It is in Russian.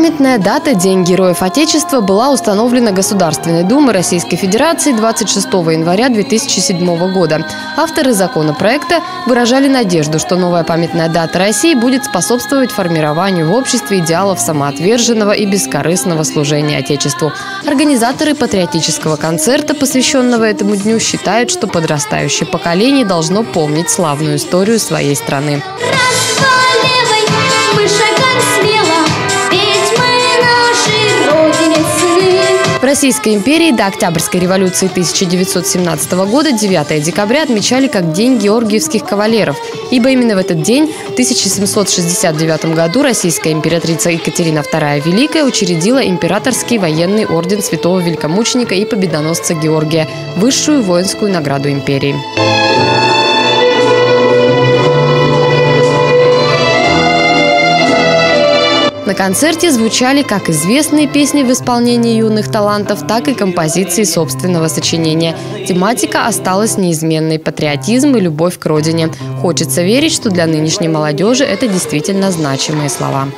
Памятная дата «День Героев Отечества» была установлена Государственной Думой Российской Федерации 26 января 2007 года. Авторы законопроекта выражали надежду, что новая памятная дата России будет способствовать формированию в обществе идеалов самоотверженного и бескорыстного служения Отечеству. Организаторы патриотического концерта, посвященного этому дню, считают, что подрастающее поколение должно помнить славную историю своей страны. В Российской империи до Октябрьской революции 1917 года 9 декабря отмечали как День георгиевских кавалеров, ибо именно в этот день, в 1769 году, российская императрица Екатерина II Великая учредила императорский военный орден святого великомученика и победоносца Георгия, высшую воинскую награду империи. На концерте звучали как известные песни в исполнении юных талантов, так и композиции собственного сочинения. Тематика осталась неизменной – патриотизм и любовь к родине. Хочется верить, что для нынешней молодежи это действительно значимые слова.